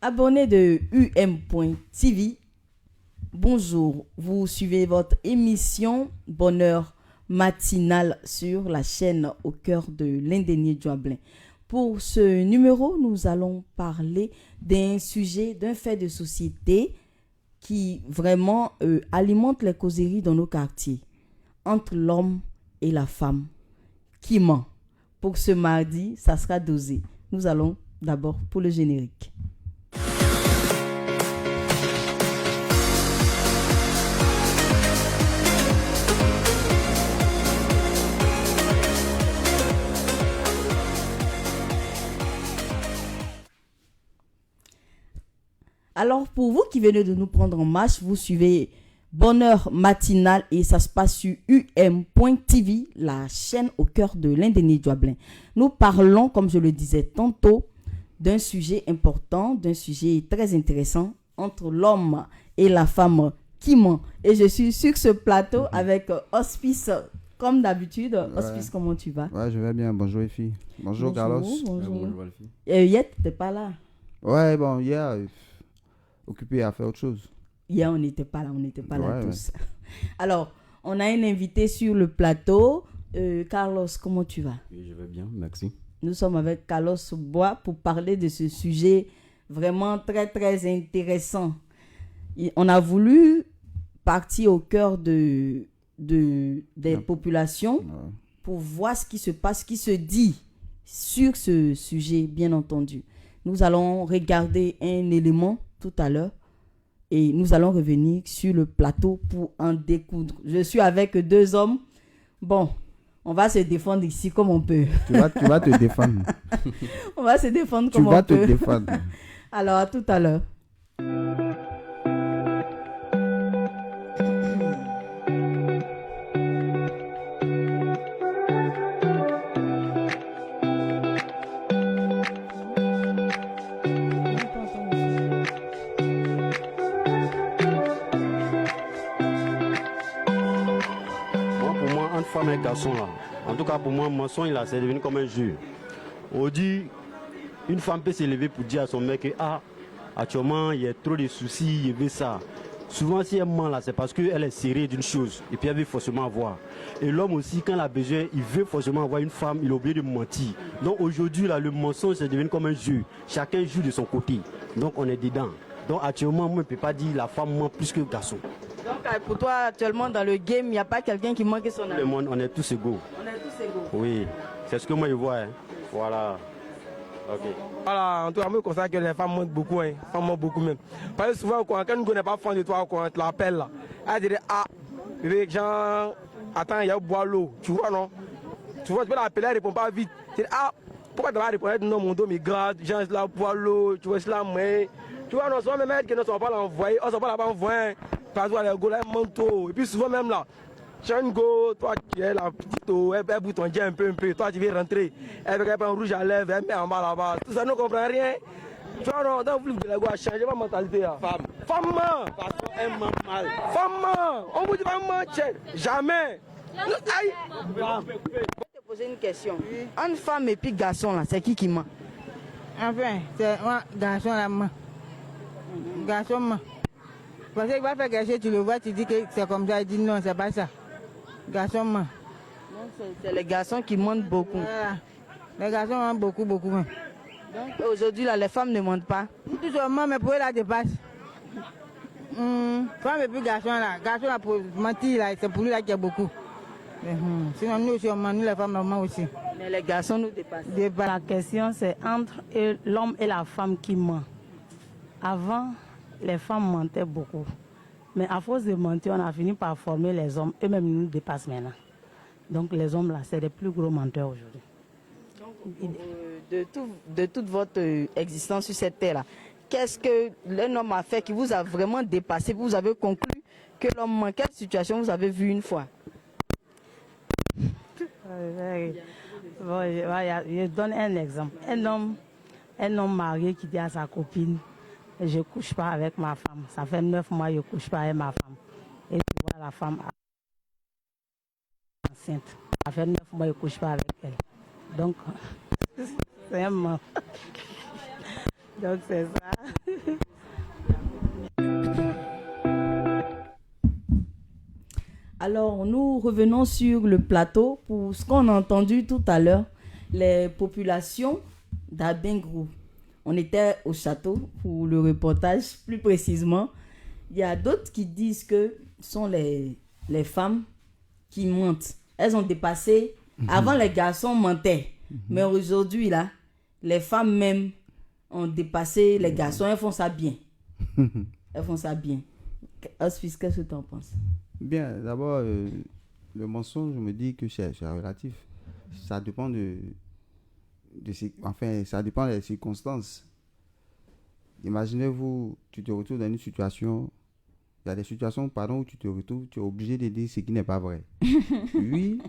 Abonné de UM.TV, bonjour. Vous suivez votre émission Bonheur matinal sur la chaîne au cœur de l'Indénié Djoablin. Pour ce numéro, nous allons parler d'un sujet, d'un fait de société qui vraiment alimente les causeries dans nos quartiers. Entre l'homme et la femme. Qui ment? Pour ce mardi, ça sera dosé. Nous allons d'abord pour le générique. Alors, pour vous qui venez de nous prendre en marche, vous suivez Bonheur matinal et ça se passe sur UM.TV, la chaîne au cœur de l'Indénié Djoablin. Nous parlons, comme je le disais tantôt, d'un sujet important, d'un sujet très intéressant entre l'homme et la femme qui ment. Et je suis sur ce plateau avec Hospice, comme d'habitude. Hospice, comment tu vas? Ouais, je vais bien. Bonjour les filles. Bonjour Carlos. Bonjour les filles. Hier, tu n'étais pas là? Ouais, bon, hier, occupé à faire autre chose. Hier, on n'était pas là, tous. Alors, on a un invité sur le plateau. Carlos, comment tu vas? Oui, je vais bien, merci. Nous sommes avec Carlos Bois pour parler de ce sujet vraiment très, très intéressant. On a voulu partir au cœur des populations pour voir ce qui se passe, ce qui se dit sur ce sujet, bien entendu. Nous allons regarder un élément tout à l'heure. Et nous allons revenir sur le plateau pour en découdre. Je suis avec deux hommes. Bon, on va se défendre ici comme on peut. Tu vas te défendre. On va se défendre comme on peut. Tu vas te défendre. Alors, à tout à l'heure. Femme et garçon là. En tout cas pour moi, mensonge là, c'est devenu comme un jeu. On dit, une femme peut s'élever pour dire à son mec que actuellement il y a trop de soucis, il veut ça. Souvent si elle ment là, c'est parce qu'elle est serrée d'une chose et puis elle veut forcément avoir. Et l'homme aussi, quand il a besoin, il veut forcément avoir une femme, il a oublié de mentir. Donc aujourd'hui là, le mensonge c'est devenu comme un jeu. Chacun joue de son côté. Donc on est dedans. Donc actuellement, moi je ne peux pas dire la femme ment plus que le garçon. Donc pour toi, actuellement dans le game, il n'y a pas quelqu'un qui manque son ami. Le monde, on est tous égaux. On est tous égaux. Oui, c'est ce que moi je vois. Hein. Voilà. Ok. Voilà, en tout cas, moi je constate que les femmes mentent beaucoup. Hein. Les femmes mentent beaucoup même. Parce que souvent, quand on ne connaît pas fan de toi, quand on te l'appelle là, elle dit bébé, genre, attends, il y a boire l'eau. Tu vois, non? Tu vois, tu peux l'appeler, elle ne répond pas vite. Tu dis pourquoi tu vas répondre? Non, mon dos me gratte, genre, là, boire l'eau, tu vois, c'est la main. Tu vois, non, souvent même elle qui ne sont pas l'envoyer, on ne sont pas là-bas envoyer. Parce que les gars, là, manteau. Et puis souvent même là, tu as une go, toi qui es la petite eau, elle bouge ton un peu, toi tu viens rentrer, elle fait un rouge à lèvres, elle met en bas là-bas. Tout ça, nous ne comprenons rien. Tu vois, non, dans le flip de la go, a changé ma mentalité. Là. Femme, parce qu'elle ment mal. Femme, on vous dit pas mentir. Jamais. Aïe. Je vais te poser une question. Une femme et puis garçon là, c'est qui ment? Enfin, c'est moi, garçon là, ment. Garçon ment. Parce qu'il va faire quelque chose, tu le vois, tu dis que c'est comme ça, il dit non, c'est pas ça. Garçon ment. Donc c'est les garçons qui mentent beaucoup. Voilà. Les garçons mentent beaucoup, beaucoup même. Donc aujourd'hui là, les femmes ne mentent pas. Tout seulement, mais pour eux là, dépasse. Femme et puis garçon là, pour mentir là, c'est pour lui là qu'il y a beaucoup. Sinon nous aussi, on ment, nous les femmes, on ment aussi. Mais les garçons nous dépassent. La question c'est entre l'homme et la femme qui ment. Avant, les femmes mentaient beaucoup. Mais à force de mentir, on a fini par former les hommes. Eux-mêmes nous dépassent maintenant. Donc les hommes là, c'est les plus gros menteurs aujourd'hui. De toute votre existence sur cette terre-là, qu'est-ce que l'un homme a fait qui vous a vraiment dépassé? Vous avez conclu que l'homme ment. Quelle situation vous avez vu une fois? Bon, je donne un exemple. Un homme marié qui dit à sa copine, je ne couche pas avec ma femme. Ça fait 9 mois que je ne couche pas avec ma femme. Et tu vois la femme enceinte. Ça fait 9 mois que je ne couche pas avec elle. Donc, c'est un mort. Donc c'est ça. Alors, nous revenons sur le plateau pour ce qu'on a entendu tout à l'heure, les populations d'Abengrou. On était au château pour le reportage, plus précisément. Il y a d'autres qui disent que ce sont les femmes qui mentent. Elles ont dépassé. Avant, les garçons mentaient. Mais aujourd'hui, là, les femmes même ont dépassé les garçons. Elles font ça bien. Elles font ça bien. Auspice, qu'est-ce que tu en penses? Bien, d'abord, le mensonge, je me dis que c'est relatif. Ça dépend ça dépend des circonstances. Imaginez-vous, tu te retrouves dans une situation, il y a des situations, où tu te retrouves, tu es obligé de dire ce qui n'est pas vrai. Oui,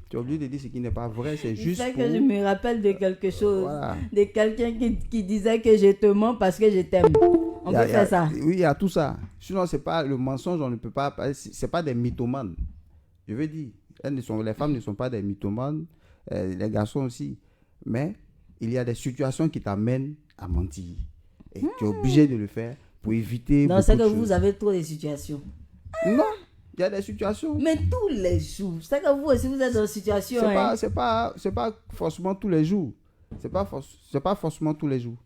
tu es obligé de dire ce qui n'est pas vrai, c'est juste C'est pour... que je me rappelle de quelque chose, Voilà. de quelqu'un qui disait que je te mens parce que je t'aime. On peut faire ça. Oui, il y a tout ça. Sinon, c'est pas le mensonge, on ne peut pas... C'est pas des mythomanes. Je veux dire, les femmes ne sont pas des mythomanes, les garçons aussi. Mais il y a des situations qui t'amènent à mentir. Et tu es obligé de le faire pour éviter... Non, c'est que beaucoup de vous choses. avez trop de situations. Non, il y a des situations. Mais tous les jours. C'est que vous aussi, vous êtes dans une situation. C'est pas forcément tous les jours. C'est pas forcément tous les jours.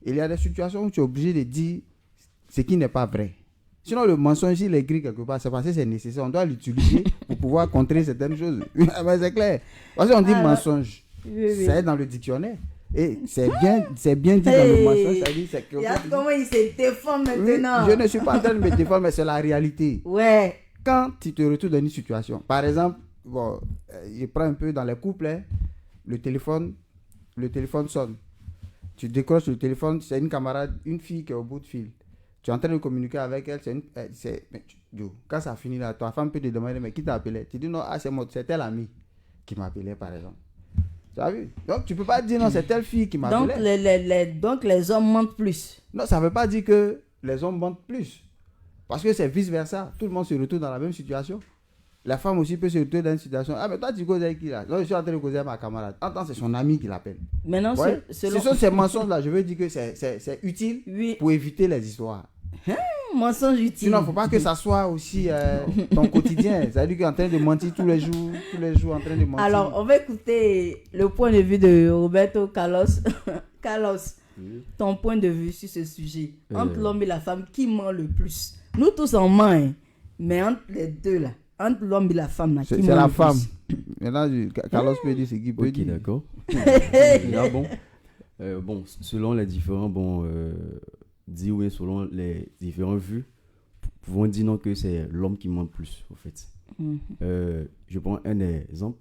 Il y a des situations où tu es obligé de dire ce qui n'est pas vrai. Sinon, le mensonge, s'il est écrit quelque part, c'est parce que c'est nécessaire. On doit l'utiliser pour pouvoir contrer certaines choses. Mais c'est clair. Parce qu'on dit mensonge. Oui. C'est dans le dictionnaire. Et c'est bien dit dans le mensonge. Ça dit, c'est Regarde comment il se défend maintenant. Oui, je ne suis pas en train de me défendre, mais c'est la réalité. Ouais. Quand tu te retrouves dans une situation, par exemple, je prends un peu dans les couples, hein, le téléphone sonne. Tu décroches le téléphone, c'est une camarade, une fille qui est au bout de fil. Tu es en train de communiquer avec elle, quand ça finit là, ta femme peut te demander, mais qui t'a appelé? Tu dis non, c'est tel ami qui m'appelait par exemple. Tu as vu? Donc tu ne peux pas dire non, c'est telle fille qui m'appelait. Donc les hommes mentent plus. Non, ça ne veut pas dire que les hommes mentent plus. Parce que c'est vice-versa. Tout le monde se retrouve dans la même situation. La femme aussi peut se retrouver dans une situation. Ah, mais toi, tu causes avec qui là? Non, je suis en train de causer avec ma camarade. Attends, c'est son ami qui l'appelle. Maintenant, Ouais. Ce sont ces mensonges-là, je veux dire que c'est utile Oui. pour éviter les histoires. Mensonge utile. Sinon, il ne faut pas que ça soit aussi ton quotidien. C'est-à-dire qu'en train de mentir tous les jours en train de mentir. Alors, on va écouter le point de vue de Roberto Carlos. Carlos, ton point de vue sur ce sujet. Entre l'homme et la femme, qui ment le plus? Nous tous en ment, hein. Mais entre les deux là, entre l'homme et la femme là, qui ment c'est la le femme. plus? Maintenant, Carlos peut dire ce qu'il peut dire. D'accord. Là, bon, selon les différents, dire oui, selon les différents vues, pouvons dire non que c'est l'homme qui ment plus, au fait. Je prends un exemple.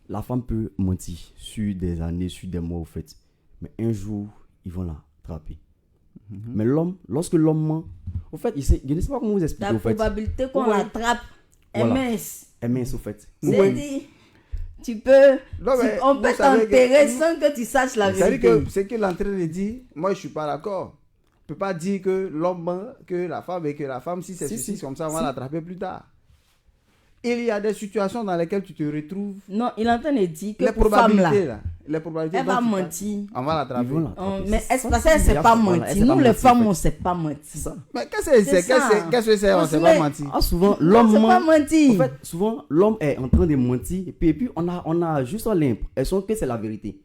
La femme peut mentir sur des années, sur des mois, au fait. Mais un jour, ils vont la attraper. Mais l'homme, lorsque l'homme ment, au fait, je ne sais pas comment vous expliquer, La au fait. probabilité qu'on l'attrape est Voilà. mince. Elle mince, au fait. C'est dit, tu peux, Non, mais on vous peut savez t'enterrer que- sans que tu saches la C'est-à-dire vérité. que ce qu'il est en train de dire, moi je ne suis pas d'accord. On ne peut pas dire que l'homme ment, que la femme, et que la femme, si c'est ceci, comme ça, on va l'attraper plus tard. Il y a des situations dans lesquelles tu te retrouves. Non, il est en train de dire que Les pour femme là, probabilités, là. Les probabilités elle va dont tu parles, mentir. on va l'attraper. Ils vont l'attraper. Mais C'est est-ce ça, parce qu'elle ne sait pas voilà, elle mentir? sait Nous, pas les mentir, femmes, en fait. on ne sait pas mentir. C'est ça. Mais qu'est-ce que c'est? ça. Qu'est-ce que c'est? On ne sait pas mentir. Ah, souvent, On l'homme ne sait pas ment. mentir. En fait, souvent, l'homme est en train de mentir. Et puis on a juste l'impression que c'est la vérité.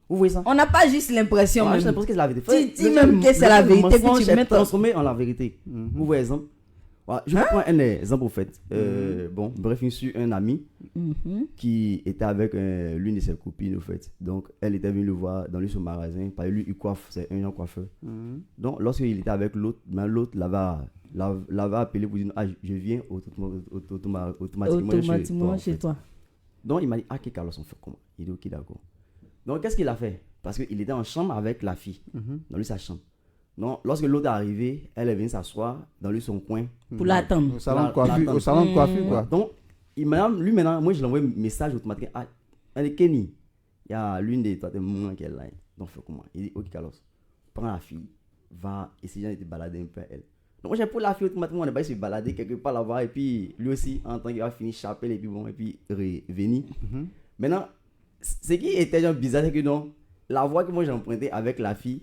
Vous voyez ça? On n'a pas juste l'impression. On a même. juste l'impression que c'est la vérité. Tu dis même que c'est la vérité Le quand tu mensonge mets est transformé en la vérité. Vous voyez exemple? Voilà, je vous prends un exemple au fait. Bref, je suis un ami qui était avec l'une de ses copines au fait. Donc, elle était venue le voir dans son magasin. Par lui, il coiffe, c'est un coiffeur. Donc, lorsqu'il était avec l'autre, l'autre l'avait appelé pour dire ah, je viens automatiquement chez toi. Donc, il m'a dit ah, ok, Carlos, on fait comment? Il dit ok, d'accord. Donc, qu'est-ce qu'il a fait? Parce qu'il était en chambre avec la fille, dans sa chambre. Donc, lorsque l'autre est arrivé, elle est venue s'asseoir dans son coin. Pour l'attendre. Au salon de L'attendre. coiffure, au salon de coiffure, quoi. Donc, lui maintenant, moi je lui envoie un message automatique. Ah, elle est Kenny. Il y a l'une des toi moments qu'elle est là. Donc, fais comment? Il dit ok, Carlos, prends la fille, va essayer de te balader un peu elle. Donc, moi j'ai pour la fille automatiquement, on est pas se balader quelque part là-bas. Et puis, lui aussi, en tant qu'il va finir chapelle et puis bon, et puis revenir. Maintenant, ce qui était genre bizarre, c'est que non, la voie que moi j'ai empruntée avec la fille,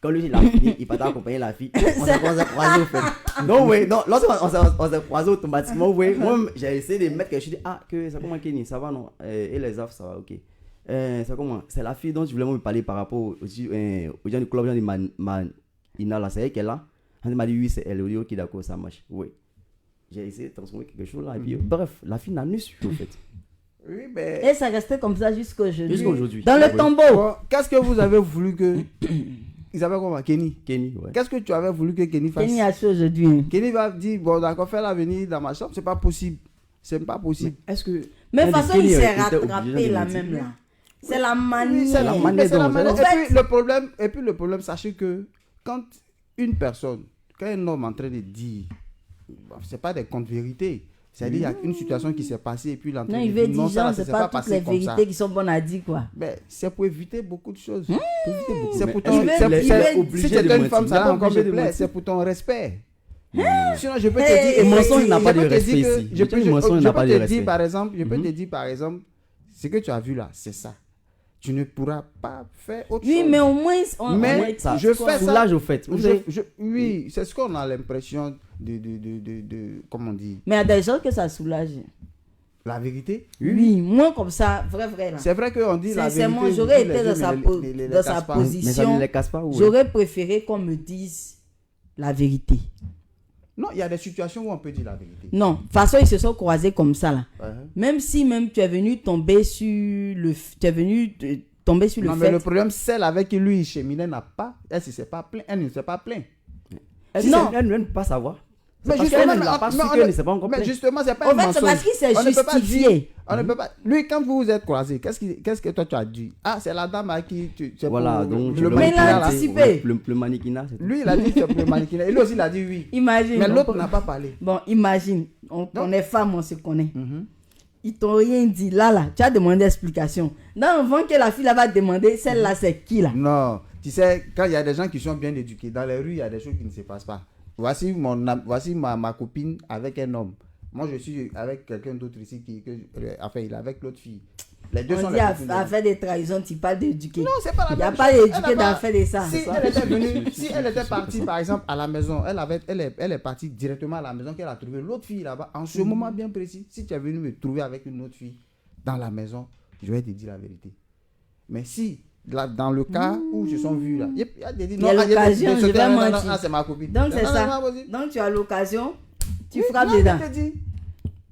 quand lui il a fini, il partait accompagner la fille. On s'est croisés au fait. Donc, oui, non, lorsqu'on s'est croisés automatiquement, oui, moi, j'ai essayé de mettre quelque chose. Que ça comment Kenny, ça va non? Et les affres, ça va, ok. C'est comment? C'est la fille dont je voulais me parler par rapport aux gens du club, gens de Ina, là, c'est elle qui est là. Elle m'a dit oui, c'est elle. Ok, d'accord, ça marche. Oui. J'ai essayé de transformer quelque chose là. Et puis, bref, la fille n'a nu su, au fait. Oui, mais... Et ça restait comme ça jusqu'à aujourd'hui. Dans Oui. le tombeau. Bon, qu'est-ce que vous avez voulu que... Ils avaient comment? Kenny, ouais. Qu'est-ce que tu avais voulu que Kenny fasse? Kenny a su aujourd'hui. Kenny va dire, bon, d'accord, fais-la venir dans ma chambre. C'est pas possible. C'est pas possible. Mais est-ce que... Mais de toute façon, il s'est était rattrapé obligé de là mentir? même là. C'est la manière. Oui, c'est la manière. Mais c'est la dont- manière. Et puis le problème, sachez que quand une personne, quand un homme est en train de dire, bon, c'est pas des contes-vérités. C'est-à-dire, il y a une situation qui s'est passée et puis l'entrée. Non, il veut dire, ça c'est s'est pas toutes passé les comme ça. vérités qui sont bonnes à dire quoi. Mais c'est pour éviter beaucoup de choses. C'est C'est pour pourtant... ton, il c'est- veut- c'est- il veut- obligé si c'était de une mentir. femme, Il ça est va pas encore obligé me de plaire. mentir. C'est pour ton respect. Sinon, je peux Hey, te dire... et mensonge n'a pas je de peux te respect dire que- ici. Je peux Le mensonge n'a pas de te respect. dire, par exemple, ce que tu as vu là, c'est ça. Tu ne pourras pas faire autre Oui, chose. mais au moins, Mais Ça, je fais ça. soulage au fait. Vous savez, Oui, c'est ce qu'on a l'impression de comment on dit, Mais il y a des gens que ça soulage. la vérité. Oui, moi comme ça, vrai là. C'est vrai qu'on dit la vérité. Sincèrement, vous j'aurais dites été les dans sa, yeux, po- mais les dans sa casse pas. mais ça ne position. les casse pas. Ouais. J'aurais préféré qu'on me dise la vérité. Non, il y a des situations où on peut dire la vérité. Non, de toute façon, ils se sont croisés comme ça là. Ouais. Même si tu es venu tomber sur le, tu es venu tomber sur Non, le mais fait. le problème, celle avec qui lui il cheminait n'a pas. Elle ne s'est pas plaint. Elle ne s'est pas plaint. Non. Elle ne veut pas savoir. Mais Parce justement, qu'elle n'a pas su mais on qu'elle ne- ne s'est pas encore mais plainte. justement, c'est pas En un fait, c'est mensonge. parce qu'il s'est On ne peut pas justifié. dire- On ne peut pas. Lui, quand vous vous êtes croisés, qu'est-ce que toi tu as dit? Ah, c'est la dame à qui tu. c'est Voilà, pour donc le Mais il a mannequinat, là. anticipé. Le mannequinat, c'est tout. Lui, il a dit que c'est pour le mannequinat. Et lui aussi, il a dit oui. Imagine. Mais on l'autre peut- n'a pas parlé. Bon, imagine. On Non. est femme, on se connaît. Mhm. Ils t'ont rien dit. Là, tu as demandé explication. Dans le vent que la fille là va demander, celle-là, c'est qui là? Non, tu sais, quand il y a des gens qui sont bien éduqués, dans les rues, il y a des choses qui ne se passent pas. Voici ma copine avec un homme. Moi, je suis avec quelqu'un d'autre ici enfin, il est avec l'autre fille. Les deux sont On les dit copines. à faire des trahisons, tu parles d'éduquer. Non, c'est pas la Il n'y a même pas chose. d'éduquer Elle a dans pas- faire de ça. Si elle était venue, si elle était partie par exemple à la maison, elle est partie directement à la maison qu'elle a trouvé l'autre fille là-bas. En ce moment bien précis, si tu es venu me trouver avec une autre fille dans la maison, je vais te dire la vérité. Mais si là, dans le cas où se sont vus là, il y a des Il y a l'occasion, je vais mentir. c'est ma copine. Donc c'est Non, ça. non, vas-y. Donc tu as l'occasion, tu Oui, frappes non, dedans.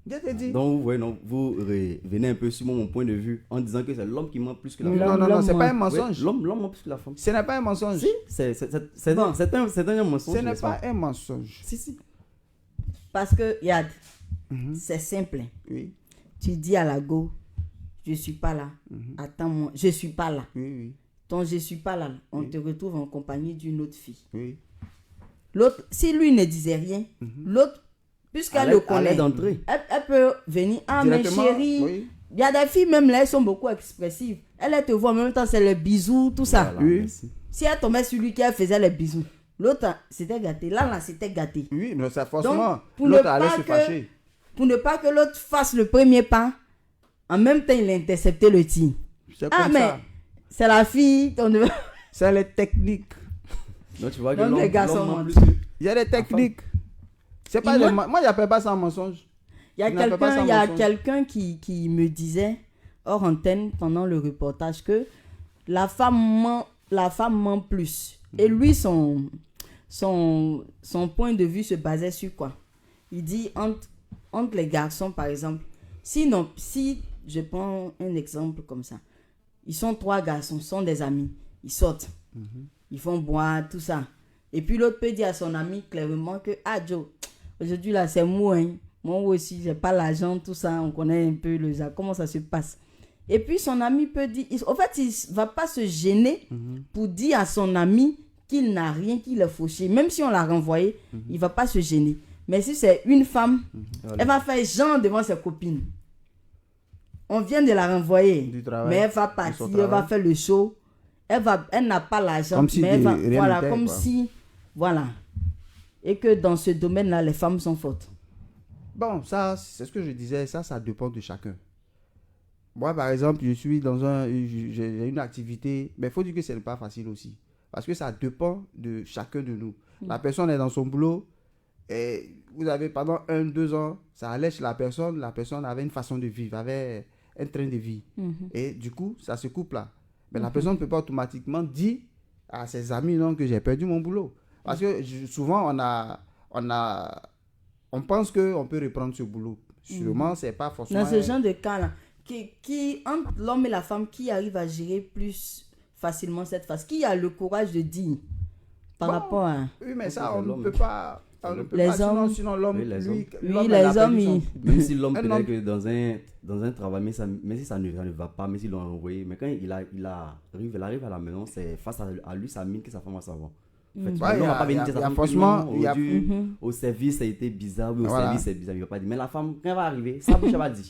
Je te dis. Donc, ouais, non, vous revenez un peu sur mon point de vue en disant que c'est l'homme qui ment plus que la Oui, femme. Non, c'est pas un Ouais, mensonge. l'homme ment plus que la femme. Ce n'est pas un mensonge. Si, c'est Bon. un mensonge. Ce n'est n'est-ce pas un mensonge. Si. Parce que, regarde, Mhm. c'est simple. Oui, Tu dis à la go, je suis pas là. Attends-moi, je suis pas là. oui, Donc je suis pas là. On te retrouve en compagnie d'une autre fille. oui. L'autre, si lui ne disait rien, l'autre, puisqu'elle le connaît, d'entrée. elle peut venir. Ah, mais Directement, chérie, oui. il y a des filles même là, elles sont beaucoup expressives. Elle te voit en même temps, c'est le bisou, tout ça. Voilà, Oui. merci. Si elle tombait sur lui, qu'elle faisait les bisous. L'autre, c'était gâté. Là, c'était gâté. Oui, mais c'est forcément. Donc, pour ne L'autre allait pas se que- fâcher. Pour ne pas que l'autre fasse le premier pas, en même temps, il a intercepté le tir. C'est Ah, comme mais ça. c'est la fille. C'est les techniques. Donc, tu vois que Donc, l'homme les garçons ment mentent. plus que... Il y a des techniques. C'est pas Et des moi- moi, j'appelle pas ça un mensonge. Il y a Je n'appelle pas ça quelqu'un, mensonge. qui me disait hors antenne pendant le reportage que la femme ment plus. Et lui, son point de vue se basait sur quoi? Il dit entre les garçons, par exemple, si je prends un exemple comme ça, ils sont 3 garçons, sont des amis, ils sortent, ils font boire, tout ça. Et puis l'autre peut dire à son ami clairement que, ah Joe, aujourd'hui là c'est moi, hein. Moi aussi j'ai pas l'argent, tout ça, on connaît un peu comment ça se passe. Et puis son ami peut dire, en fait il va pas se gêner pour dire à son ami qu'il n'a rien, qu'il est fauché. Même si on l'a renvoyé, il va pas se gêner. Mais si c'est une femme, elle va faire genre devant ses copines. On vient de la renvoyer, Du travail, mais elle va de partir, son elle va travail. faire le show. Elle n'a pas l'argent, Comme si mais elle va, rien voilà, n'était, comme quoi. si, voilà. Et que dans ce domaine-là, les femmes sont fortes. Bon, ça, c'est ce que je disais, ça dépend de chacun. Moi, par exemple, je suis j'ai une activité, mais il faut dire que ce n'est pas facile aussi. Parce que ça dépend de chacun de nous. La personne est dans son boulot et vous avez pendant 1-2 ans, ça allait chez la personne avait une façon de vivre, avait un train de vie. Et du coup, ça se coupe là. Mais la personne ne peut pas automatiquement dire à ses amis non, que j'ai perdu mon boulot. Parce que souvent, on pense qu'on peut reprendre ce boulot. Sûrement, c'est pas forcément... Dans ce genre de cas-là, entre l'homme et la femme, qui arrive à gérer plus facilement cette phase? Qui a le courage de dire par rapport à... Oui, mais ça, on ne peut pas... Les hommes... Sinon, l'homme, les hommes, même si l'homme peut-être que dans un travail, mais si ça ne va pas, mais s'ils l'ont envoyé, mais quand il arrive à la maison, c'est face à lui, ça mine que sa femme va savoir. En fait, il va pas venir dire sa femme au service, ça a été bizarre, oui, au service, c'est bizarre, il va pas dire. Mais la femme, quand elle va arriver, sa bouche, elle va dire.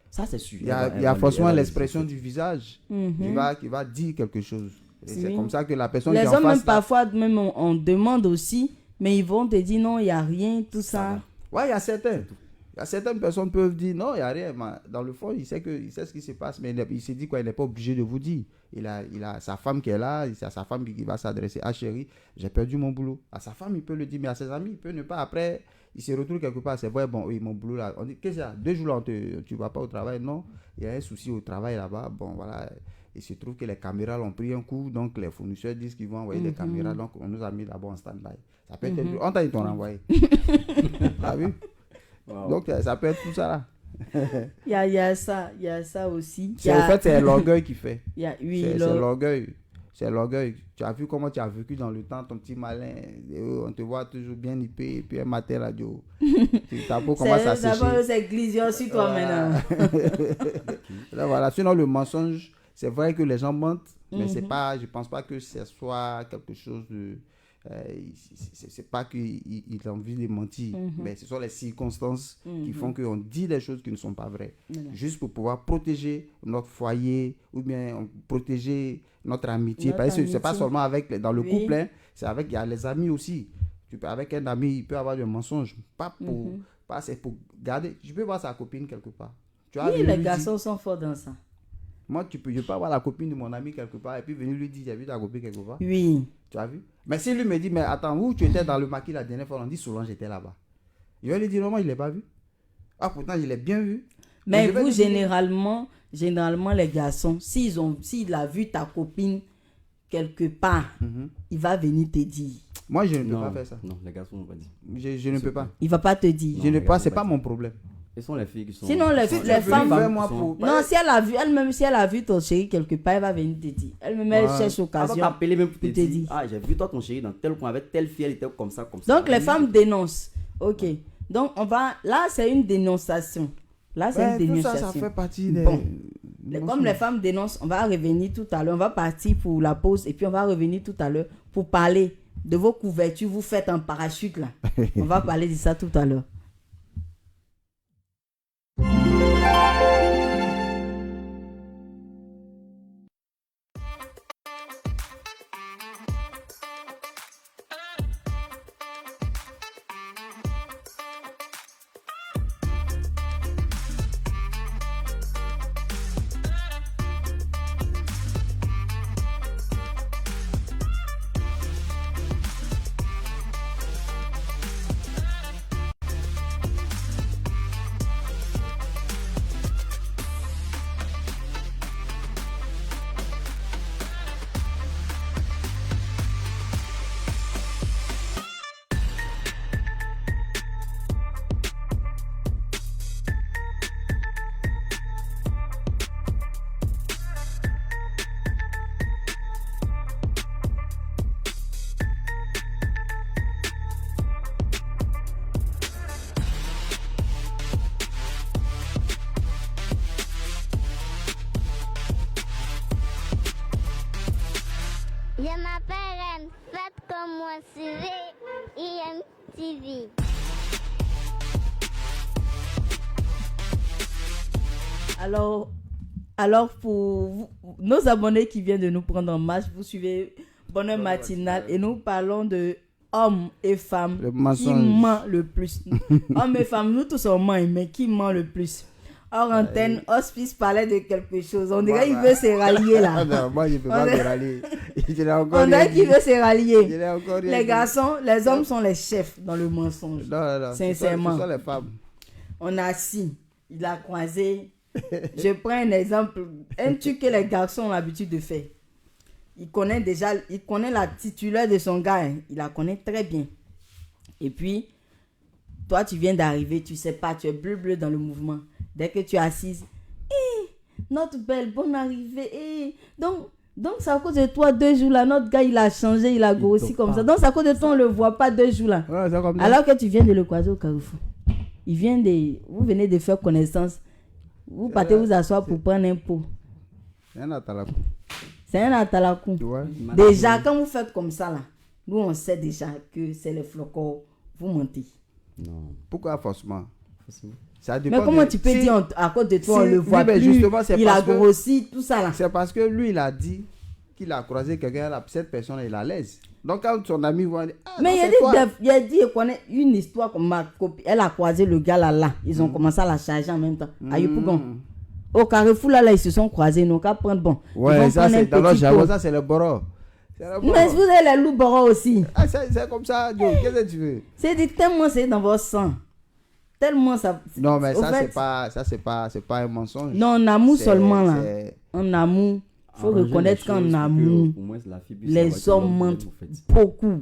Ça, c'est sûr. Il y a forcément l'expression du visage qui va dire quelque chose. Et c'est comme ça que la personne les qui est en hommes, face... même parfois, même on demande aussi, mais ils vont te dire non, il n'y a rien, tout ça. Ouais, il y a certaines personnes peuvent dire non, il n'y a rien. Mais dans le fond, il sait ce qui se passe, mais il s'est dit quoi, il n'est pas obligé de vous dire. Il a sa femme qui est là, c'est sa femme qui va s'adresser. Ah chérie, j'ai perdu mon boulot. À sa femme, il peut le dire, mais à ses amis, il peut ne pas. Après, il se retrouve quelque part, c'est vrai, bon, oui, mon boulot là. On dit, qu'est-ce qu'il y a? 2 jours là, tu ne vas pas au travail? Non, il y a un souci au travail là-bas. Bon, voilà. Il se trouve que les caméras l'ont pris un coup, donc les fournisseurs disent qu'ils vont envoyer des caméras, donc on nous a mis d'abord en stand-by. Ça peut être... On t'a dit ton renvoyé. T'as vu? Wow. Donc ça peut être tout ça là. Il y a ça aussi. En fait, c'est l'orgueil qui fait. C'est l'orgueil. C'est l'orgueil. Tu as vu comment tu as vécu dans le temps, ton petit malin. On te voit toujours bien nippé, et puis un matin là, tu as beau commencer à sécher. D'abord, c'est glissant sur toi maintenant. Là, voilà. Sinon, le mensonge, c'est vrai que les gens mentent, mais c'est pas, je pense pas que ce soit quelque chose de... c'est pas qu'ils ont envie de mentir, mais ce sont les circonstances qui font qu'on dit des choses qui ne sont pas vraies, juste pour pouvoir protéger notre foyer ou bien protéger notre amitié. Parce que c'est pas seulement dans le couple, hein, c'est il y a les amis aussi. Avec un ami, il peut avoir des mensonges, c'est pour garder. Tu peux voir sa copine quelque part. Oui, les garçons sont forts dans ça. Moi, je peux avoir la copine de mon ami quelque part et puis venir lui dire, j'ai vu ta copine quelque part. Oui. Tu as vu? Mais s'il lui me dit, mais attends, où tu étais dans le maquis la dernière fois? On dit, Solange, j'étais là-bas. Je vais lui dire, non, moi, il ne l'a pas vu. Ah, pourtant, je l'ai bien vu. Mais vous, généralement, les garçons, s'il a vu ta copine quelque part, il va venir te dire. Moi, je ne peux pas faire ça. Non, les garçons ne vont pas dire. Je ne peux pas. Il ne va pas te dire. Je ne peux pas, c'est pas mon problème. Ce sont les filles qui sont... Sinon, les femmes... Non, si elle a vu, elle-même, si elle a vu ton chéri quelque part, elle va venir te dire. Elle-même, elle cherche occasion. Elle va t'appeler même pour te dire. Ah, j'ai vu toi, ton chéri, dans tel coin, avec telle fille, elle était comme ça, comme ça. Donc, les femmes dénoncent. Ok. Donc, là, c'est une dénonciation. Là, c'est une dénonciation. Ça fait partie des... Bon. Comme les femmes dénoncent, on va revenir tout à l'heure. On va partir pour la pause et puis on va revenir tout à l'heure pour parler de vos couvertures. Vous faites un parachute, là. On va parler de ça tout à l'heure. Je m'appelle Anne, faites comme moi, suivez IMTV. Alors pour nos abonnés qui viennent de nous prendre en marche, vous suivez Bonheur Matinal et nous parlons de hommes et femmes qui mentent le plus. Hommes et femmes, nous tous on ment, mais qui ment le plus? hors antenne, Hospice parlait de quelque chose. On dirait qu'il veut se rallier là. Non, moi, je ne peux pas me rallier. On dirait qu'il veut se rallier. Les Les garçons, les hommes sont les chefs dans le mensonge. Non. Sincèrement. Ce sont les femmes. On a assis, il a croisé. Je prends un exemple. Un truc que les garçons ont l'habitude de faire. Il connaît la titulaire de son gars. Hein. Il la connaît très bien. Et puis, toi, tu viens d'arriver, tu sais pas, tu es bleu dans le mouvement. Dès que tu es assise, notre belle, bonne arrivée. Donc c'est à cause de toi, 2 jours là, notre gars, il a changé, il a grossi comme ça. Donc c'est à cause de toi, on ne le voit pas 2 jours là. Ouais, c'est comme ça. Alors que tu viens de le croiser au carrefour. Vous venez de faire connaissance. Vous partez vous asseoir pour prendre un pot. C'est un atalakou. C'est un atalakou. Ouais. Déjà, quand vous faites comme ça là, nous on sait déjà que c'est les flocons. Vous mentez. Non. Pourquoi forcément? Ça Mais dépend comment tu peux dire à cause de toi, on le voit mais plus, justement, c'est il a parce que- grossi, tout ça là. C'est parce que lui, il a dit qu'il a croisé quelqu'un, cette personne, il est à l'aise. Donc, quand son ami va dire, Mais non, il c'est toi. a dit, il connaît une histoire comme ma copine. Elle a croisé le gars là. Ils ont commencé à la charger en même temps. À Yopougon. Au carrefour là, ils se sont croisés. Donc, à prendre bon. Ils Ouais, vont ça, prendre un c'est dans leur petit jargon, pot. ça, c'est le boro. C'est le boro. Mais vous avez les loups boros aussi. Ah, c'est comme ça, Joe. Qu'est-ce que tu veux? C'est dit tellement c'est dans votre sang. Tellement ça. Non, mais au ça, fait, c'est pas un mensonge. Non, en amour C'est- seulement là. c'est- En amour, il faut Arranger reconnaître les qu'en choses pour que, amour, au moins, la fille puisse les savoir que hommes l'homme mentent l'aime, en fait. beaucoup.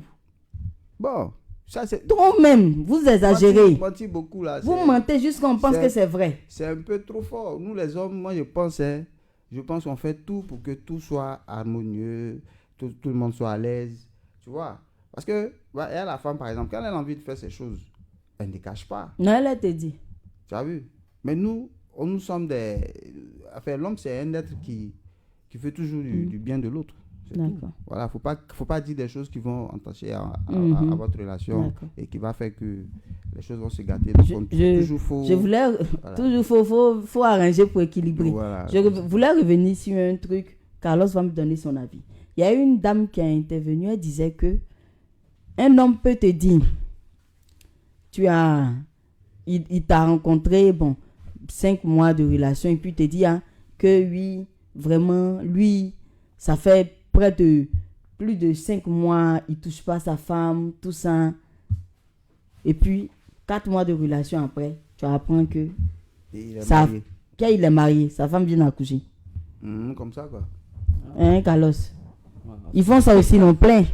Bon, ça, c'est. Trop même. Vous exagérez. Mentir beaucoup, là. Vous c'est- mentez jusqu'à on pense c'est- que c'est vrai. C'est un peu trop fort. Nous, les hommes, moi, je pense qu'on fait tout pour que tout soit harmonieux, tout le monde soit à l'aise. Tu vois? Parce que, elle, la femme, par exemple, quand elle a envie de faire ces choses, elle ne cache pas. Non, elle te dit. Tu as vu? Mais nous sommes des. Enfin, l'homme, c'est un être qui fait toujours du bien de l'autre. C'est tout. D'accord. Voilà, faut pas dire des choses qui vont entacher à votre relation D'accord. et qui va faire que les choses vont se gâter. Donc, toujours faut. Je voulais Voilà. toujours faut arranger pour équilibrer. Voilà. Je voulais revenir sur un truc. Carlos va me donner son avis. Il y a une dame qui a intervenu. Elle disait que un homme peut te dire, il t'a rencontré, 5 mois de relation, et puis te dit que oui, vraiment, lui, ça fait près de plus de 5 mois, il touche pas sa femme, tout ça. Et puis, 4 mois de relation après, tu apprends que Et il est ça, marié. qu'il est marié, sa femme vient d'accoucher. Comme ça, quoi. Hein, Carlos? Ils font ça aussi, non, plein.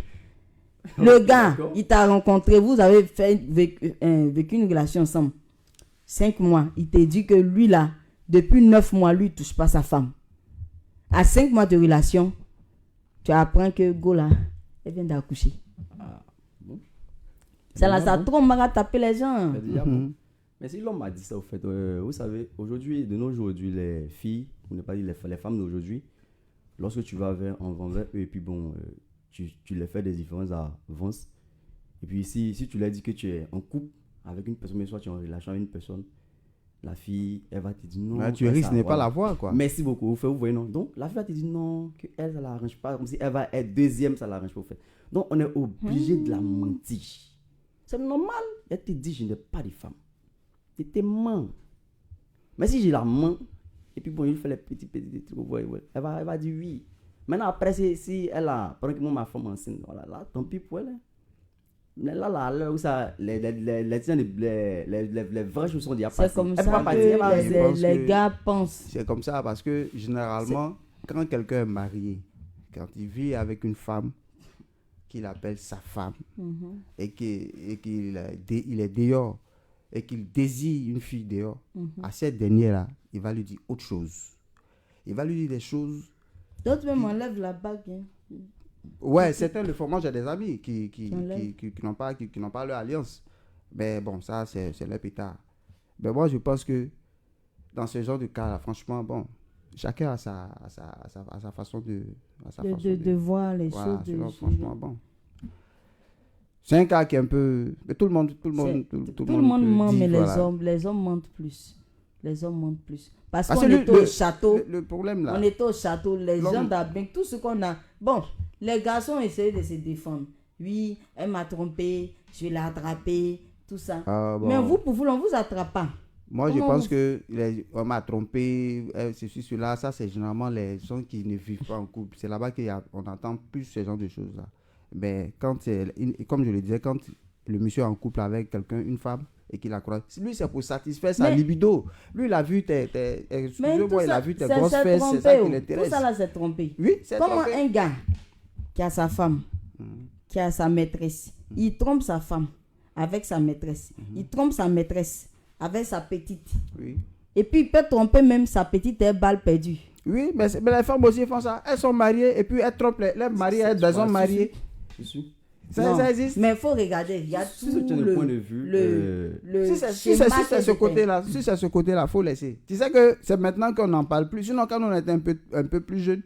Le gars, il t'a rencontré, vous avez vécu une relation ensemble. 5 mois, il t'a dit que lui là, depuis 9 mois, lui, il touche pas sa femme. À 5 mois de relation, tu apprends que Go là, elle vient d'accoucher. Bon. Ça là, ça a Bon. trop mal à taper les gens. C'est déjà bon. Mais si l'homme m'a dit ça, au fait, vous savez, aujourd'hui, de nos jours, les filles, pour ne pas dire les femmes d'aujourd'hui, lorsque tu vas envers eux, et puis bon, tu les fais des différences à avance. Et puis si tu leur dis que tu es en couple avec une personne, mais soit tu es en relation avec une personne, la fille, elle va te dire non. Mais tu risques de ne pas la voir, quoi. Merci beaucoup, vous voyez, non. Donc, la fille va te dire non, qu'elle, ça ne l'arrange pas, comme si elle va être deuxième, ça ne l'arrange pas, au fait. Donc, on est obligé de la mentir. C'est normal. Elle te dit, je n'ai pas de femme. Tu te mens. Mais si je la mens, et puis bon, il fait les petits trucs, vous voyez, elle va dire oui. Maintenant, après, si elle a, pendant que moi, ma femme enceinte, voilà, là, tant pis pour elle. Hein. Mais là, à l'heure où ça, les vraies choses sont déjà passées. C'est comme Elle ça peut pas partir, elle va que rester. les gars pensent. C'est comme ça parce que généralement, quand quelqu'un est marié, quand il vit avec une femme qu'il appelle sa femme et qu'il est dehors et qu'il désire une fille dehors, à cette dernière-là, il va lui dire autre chose. Il va lui dire des choses. D'autres même enlèvent la bague. Hein. Ouais, certains le font. Moi, j'ai des amis qui Enlève. n'ont pas leur alliance. Mais bon, ça, c'est leur pétard. Mais moi, je pense que dans ce genre de cas-là, franchement, bon, chacun a sa façon de... De voir les Voilà, choses. sinon, franchement, bon. C'est un cas qui est un peu... Mais tout le monde Tout le monde ment, dit, mais voilà. les hommes mentent plus. Les hommes mentent plus. Parce Parce qu'on que était au château. Le problème, là... On était au château, les L'homme- gens d'Abing, tout ce qu'on a. Bon, les garçons essayaient de se défendre. Oui, elle m'a trompé, je l'ai attrapé, tout ça. Ah, bon. Mais vous, pour vous, on ne vous attrape pas. Moi, je Comment pense vous- que on m'a trompé, ceci, cela. Ça, c'est généralement les gens qui ne vivent pas en couple. C'est là-bas qu'on entend plus ce genre de choses-là. Mais comme je le disais, quand le monsieur est en couple avec quelqu'un, une femme, et qu'il a croisé, lui, c'est pour satisfaire sa Mais- libido. Lui, il a vu Mais tout excusez-moi, il a ça, vu tes c'est grosses s'est fesses, c'est ça trompé, qui oh. l'intéresse. Tout ça là, c'est trompé. Oui, c'est Comment trompé. un gars qui a sa femme, qui a sa maîtresse, il trompe sa femme avec sa maîtresse, il trompe sa maîtresse avec sa petite. Oui. Et puis il peut tromper même sa petite et balle perdue. Oui, mais les femmes aussi font ça. Elles sont mariées et puis elles trompent les maris, elles sont mariées. Je suis. Non, Ça existe. mais il faut regarder, il y a Si tout c'est le point de vue, le Si c'est schéma ce que côté-là, si c'est ce côté-là, faut laisser. Tu sais que c'est maintenant qu'on n'en parle plus. Sinon, quand on était un peu plus jeune,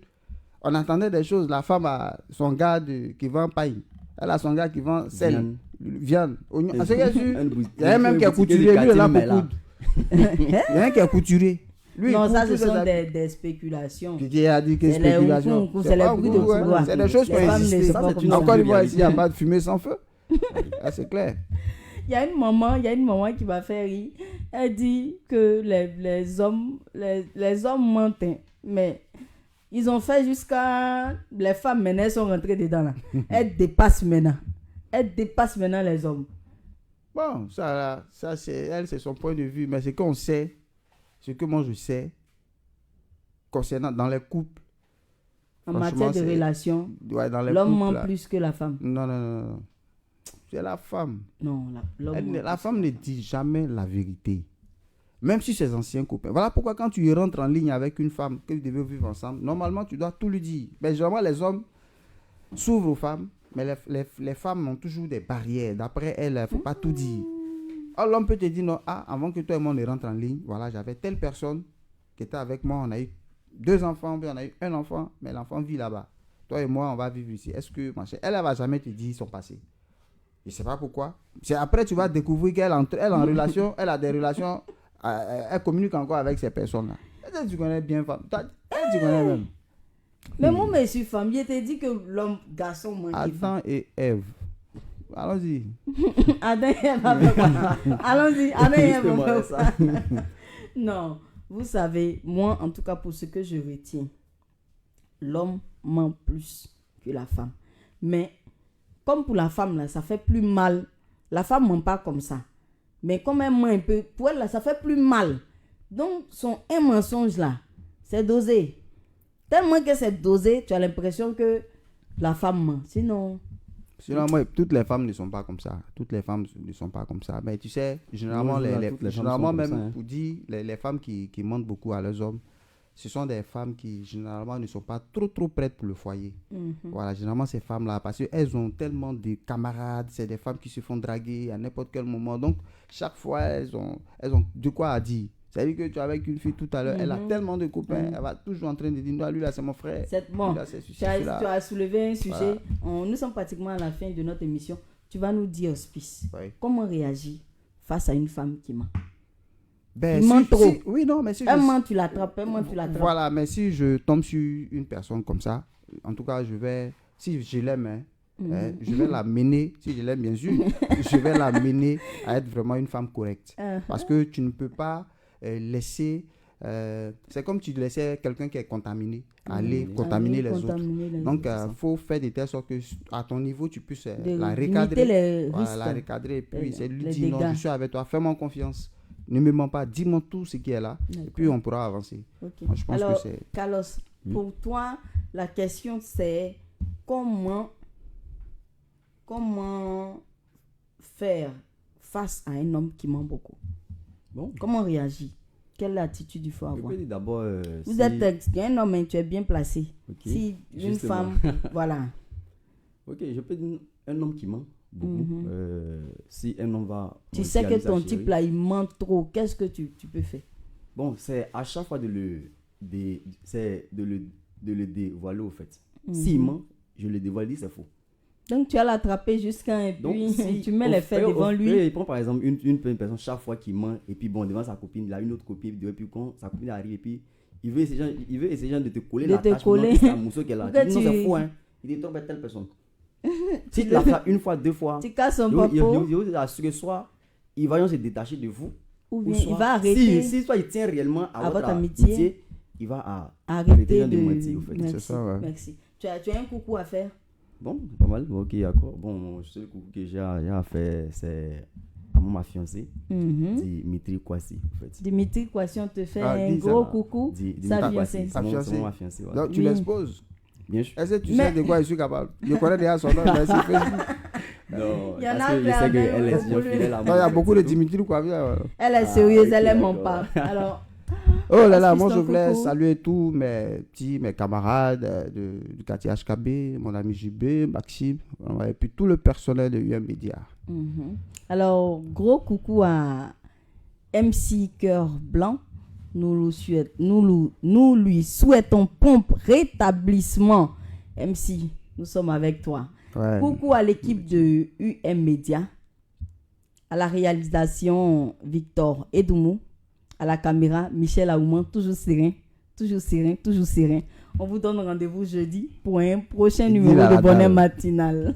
on entendait des choses. La femme a son gars qui vend paille. Elle a son gars qui vend sel, viande, oignon. Ah, c'est il y a un même qui est couturier, lui, il est là pour coudre. Il y a un qui est couturier. Lui, non, il ça, coud ce tous sont ses habits. des spéculations. Qui a dit que C'est les spéculation. houkou, c'est les pas bruits de houkou, hein. couloir. C'est des choses qui Les ont femmes ne existé. sont pas comme En ça. Côte d'Ivoire, ici, il n'y a pas de fumée sans feu. Ah, c'est clair. Il y a une maman qui m'a fait rire. Elle dit que les hommes mentent, hein. Mais ils ont fait jusqu'à les femmes maintenant elles sont rentrées dedans là. Elles dépassent maintenant les hommes. Bon, ça c'est son point de vue. Mais ce qu'on sait, ce que moi je sais, concernant dans les couples, En franchement, matière de c'est- relations, ouais, dans les l'homme couples, ment là. plus que la femme. Non. C'est la femme. Non, l'homme ment La plus. femme ne dit jamais la vérité. Même si ses anciens copains. Voilà pourquoi quand tu rentres en ligne avec une femme que vous devez vivre ensemble, normalement tu dois tout lui dire. Mais généralement les hommes s'ouvrent aux femmes, mais les femmes ont toujours des barrières. D'après elles, il ne faut pas tout dire. Alors l'homme peut te dire non, avant que toi et moi on rentre en ligne, voilà, j'avais telle personne qui était avec moi, on a eu 2 enfants, puis on a eu un enfant, mais l'enfant vit là-bas. Toi et moi, on va vivre ici. Est-ce que, machin, elle ne va jamais te dire son passé. Je ne sais pas pourquoi. C'est après tu vas découvrir qu'elle en relation, elle a des relations, elle communique encore avec ces personnes-là. Est-ce que tu connais bien femme? Tu connais même. Mais moi, je suis femme. Je t'ai dit que l'homme, garçon, manque. Adam et Ève. Allons-y. Adam et Ève avec quoi? Allons-y, Adam et Ève Justement, avec ça. quoi? Non, vous savez, moi, en tout cas, pour ce que je retiens, l'homme ment plus que la femme. Mais, comme pour la femme, là, ça fait plus mal. La femme ne ment pas comme ça. Mais comme elle ment un peu, pour elle, là, ça fait plus mal. Donc, un mensonge, là, c'est dosé. Tellement que c'est dosé, tu as l'impression que la femme ment. Sinon, Moi, toutes les femmes ne sont pas comme ça. Toutes les femmes ne sont pas comme ça. Mais tu sais, généralement, Non, toutes les femmes généralement sont comme même, ça, hein. pour dire, les femmes qui mentent beaucoup à leurs hommes, ce sont des femmes qui, généralement, ne sont pas trop prêtes pour le foyer. Voilà, généralement, ces femmes-là, parce qu'elles ont tellement de camarades, c'est des femmes qui se font draguer à n'importe quel moment. Donc, chaque fois, elles ont de quoi à dire. C'est-à-dire que tu es avec une fille tout à l'heure, elle a tellement de copains, elle va toujours en train de dire, non, lui là, c'est mon frère. bon, Lui, là, c'est ceci, tu as cela. soulevé un sujet. Voilà. Nous sommes pratiquement à la fin de notre émission. Tu vas nous dire, Hospice, Oui. comment réagir face à une femme qui ment? Ben, Il ment trop. Oui, non, mais si Un je- ment, tu l'attrapes, un ment, tu l'attrapes. Voilà, mais si je tombe sur une personne comme ça, en tout cas, si je l'aime, je vais la mener, si je l'aime bien sûr, je vais la mener à être vraiment une femme correcte. Parce que tu ne peux pas laisser, c'est comme tu laissais quelqu'un qui est contaminé, aller contaminer les autres. Donc, il faut faire de telle sorte que à ton niveau, tu puisses la recadrer. Les Voilà, risques, la recadrer et puis c'est lui les dire non, dégâts. je suis avec toi, fais-moi confiance. Ne me mens pas, dis-moi tout ce qui est là et puis on pourra avancer. Ok. Moi, je pense Alors, que c'est... Carlos, pour toi, la question c'est comment faire face à un homme qui ment beaucoup? Bon, Comment réagir? Quelle attitude il faut je avoir? peux dire d'abord. Vous si- êtes un homme, hein, tu es bien placé. Ok, Si une justement. femme, voilà. Ok, je peux dire un homme qui ment beaucoup. Si un homme va. Tu sais que mentir à ton sa chérie. type là, il ment trop. Qu'est-ce que tu peux faire? Bon, c'est à chaque fois de le dévoiler au fait. S'il ment, je le dévoile, il dit c'est faux. Donc tu vas l'attraper jusqu'à et Donc, puis si tu mets les faits devant lui. Il prend par exemple une personne chaque fois qu'il ment, et puis bon, devant sa copine, il a une autre copine, et puis quand sa copine arrive, et puis il veut essayer de te coller De la te tâche, coller. c'est un morceau qu'elle a. Pourquoi Tu dis, non, tu- c'est faux, hein. Il dit, tombe telle personne. Si tu l'as fait une fois, deux fois, Tu casses son il papo. vous assure que soit il va se détacher de vous, Ou Ou bien soit, il va arrêter. Si soit il tient réellement à votre amitié, il va arrêter de mentir, en fait. Merci, C'est ça, ouais. merci. Tu as un coucou à faire? Bon, pas mal. Bon, ok, d'accord. Bon, le seul coucou que j'ai à faire, c'est à ma fiancée, Dimitri Kwasi, en fait. Dimitri Kwasi, on te fait Ah, un dis ça. gros coucou. Dimitri Kwasi, Sa c'est fiancée. ma fiancée. Ouais. Donc, tu Oui. l'exposes. Bien sûr. Est-ce que tu Mais- sais de quoi je suis capable? Je connais déjà son nom, mais c'est Facebook. Non, Il y en parce a que je plein, sais même, qu'elle est beaucoup de- fidèle à Non, moi. il y a en fait, beaucoup de c'est tout. Dimitri quoi. Elle est sérieuse, ok, elle aime mon d'accord. pas. Alors, Oh là là, Est-ce moi que je c'est un voulais coucou? saluer tous mes camarades du quartier HKB, mon ami JB, Maxime, et puis tout le personnel de UM Media. alors, gros coucou à MC Cœur Blanc. Nous lui souhaitons prompt rétablissement. MC, nous sommes avec toi. Ouais. Coucou à l'équipe de UM Media, à la réalisation Victor Edoumou, à la caméra Michel Aouman, toujours serein, toujours serein, toujours serein. On vous donne rendez-vous jeudi pour un prochain Dis numéro la de Bonheur dalle. Matinal.